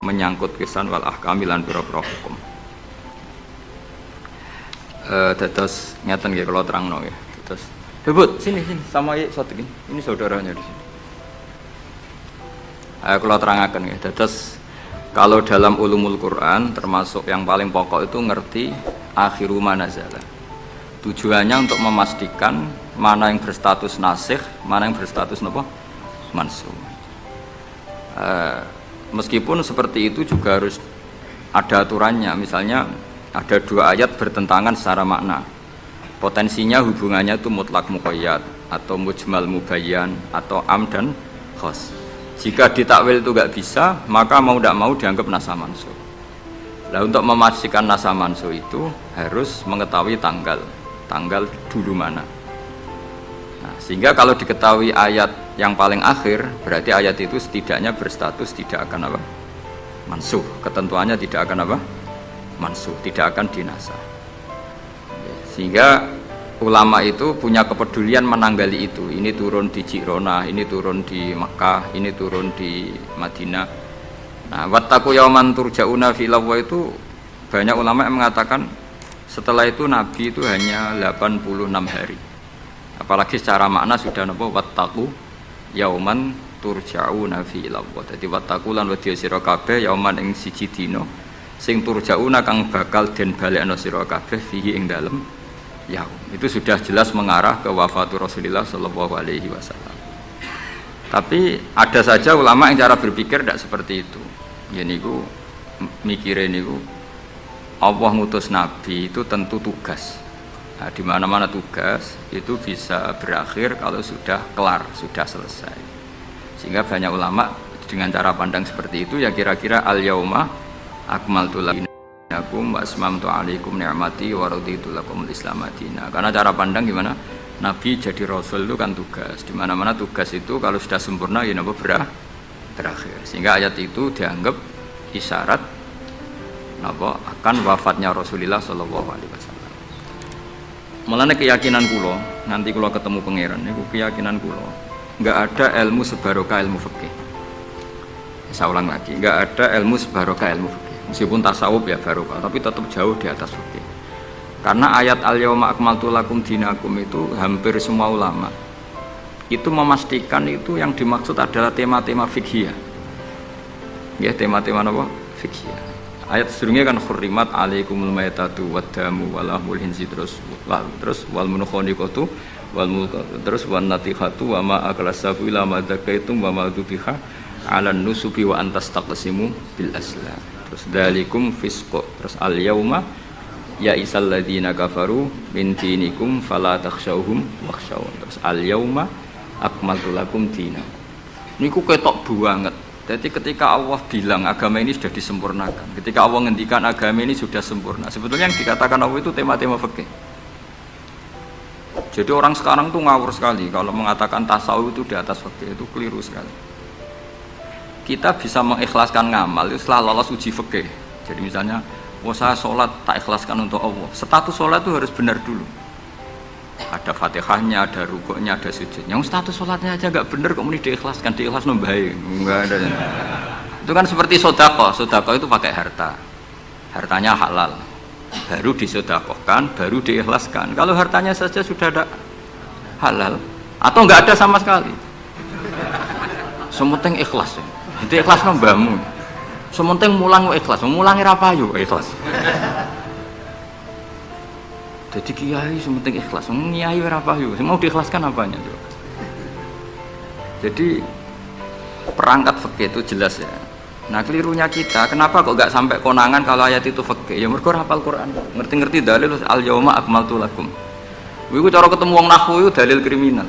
menyangkut kisan wal ahkami lan pira-pira hukum. Dados ngeten nggih kula terangno nggih. Dados Bebut, sini sama satu ini saudaranya di sini. Kalau terangkan ya, dados kalau dalam ulumul Quran termasuk yang paling pokok itu ngerti akhiru manazala. Tujuannya untuk memastikan mana yang berstatus nasikh, mana yang berstatus napa? Mansukh. Meskipun seperti itu juga harus ada aturannya. Misalnya ada dua ayat bertentangan secara makna. Potensinya hubungannya itu mutlak muqayyad atau mujmal mubayyan atau am dan khos. Jika ditakwil itu enggak bisa, maka mau tidak mau dianggap nasakh mansukh. Nah, untuk memastikan nasakh mansukh itu harus mengetahui tanggal dulu mana. Nah, sehingga kalau diketahui ayat yang paling akhir, berarti ayat itu setidaknya berstatus tidak akan apa? Mansukh. Ketentuannya tidak akan apa? Mansukh, tidak akan dinasakh. Sehingga ulama itu punya kepedulian menanggali itu. Ini turun di Jirona, ini turun di Makkah, ini turun di Madinah. Nah, wattaqu yauman turja'una filawwa itu banyak ulama yang mengatakan setelah itu Nabi itu hanya 86 hari. Apalagi secara makna sudah napa wattaqu yauman turja'una filawwa. Jadi wattaqu lan wedya sira kabeh yauman ing siji dina sing turja'una kang bakal den balekno sira kabeh fihi ing dalem yaum. Itu sudah jelas mengarah ke wafatul Rasulullah sallallahu alaihi wasallam. Tapi ada saja ulama yang cara berpikir tidak seperti itu. Ya niku mikirin niku Allah ngutus nabi itu tentu tugas. Nah, di mana-mana tugas itu bisa berakhir kalau sudah kelar, sudah selesai. Sehingga banyak ulama dengan cara pandang seperti itu ya kira-kira al-yauma akmaltu lakum wa asmamtu alaikum ni'mati wa raditu lakumul Islam madina. Karena cara pandang gimana? Nabi jadi rasul itu kan tugas. Di mana-mana tugas itu kalau sudah sempurna ya napa berakhir. Sehingga ayat itu dianggap isyarat napa akan wafatnya Rasulullah sallallahu alaihi wasallam. Mulane keyakinan kula, nanti kula ketemu pangeran niku keyakinan kula, enggak ada ilmu sebarokah ilmu fikih. Saya ulang lagi, enggak ada ilmu sebarokah ilmu fikih. Meskipun tasawuf ya barokah, tapi tetap jauh di atas fikih. Karena ayat al-yauma akmaltu lakum dinakum itu hampir semua ulama itu memastikan itu yang dimaksud adalah tema-tema fikih. Ya, tema-tema apa? Fikih. Ayat sebelumnya kan hurrimat alaikumul maitatu waddamu walahmul hinzi terus wal munkhaniqatu wal terus wan natihatu wa ma aklasabu ila ma zakaitum wa ma dubiha 'alan nusubi wa antas taqsimu bil aslam. Terus dalikum fisqo. Terus al yauma ya isal ladzina kafaru min dinikum fala takhshawhum wakhshawun. Terus al yauma akmaltu lakum dinakum. Niku ketok banget. Jadi ketika Allah bilang agama ini sudah disempurnakan, ketika Allah ngendikan agama ini sudah sempurna, sebetulnya yang dikatakan Allah itu tema-tema fikih. Jadi orang sekarang tuh ngawur sekali kalau mengatakan tasawuf itu di atas fikih, itu keliru sekali. Kita bisa mengikhlaskan ngamal itu setelah lolos uji fikih. Jadi misalnya, saya sholat tak ikhlaskan untuk Allah. Status sholat itu harus benar dulu. Ada fatihahnya, ada rukuknya, ada sujudnya. Yang status sholatnya aja nggak benar, kok mesti diikhlaskan, diikhlas baik. Nggak ada. Itu kan seperti sodako. Sodako itu pakai harta. Hartanya halal. Baru disodakohkan, baru diikhlaskan. Kalau hartanya saja sudah ada halal, atau nggak ada sama sekali. Sementing ikhlas. Itu ikhlas mbahmu. Sementing mulang ikhlas. Mulangi rapayu ikhlas. Jadi kiai sementing ikhlas. Kiai rapayu. Mau diikhlaskan apanya tuh? Jadi perangkat fikih itu jelas ya. Nah kelirunya kita, kenapa kok nggak sampai konangan kalau ayat itu fikih? Ya mergo hafal Quran, ngerti-ngerti dalil al yauma akmaltu lakum. Iku cara ketemu wong nahwu itu dalil kriminal.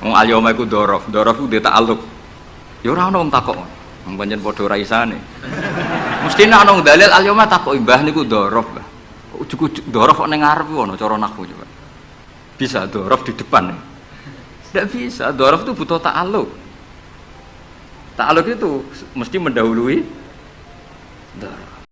Wong al yauma iku dzaraf iku ta'alluq. Ya ora ono wong takok. Wong pancen padha ora isane. Mesti nek ono dalil al yauma takok mbah niku dzaraf. Ujug-ujug dzaraf kok ning ngarep ono cara nahwu coba. Bisa dzaraf di depan. Tidak bisa, dzaraf itu butuh ta'alluq. Ta'alluq itu mesti mendahului dzaraf.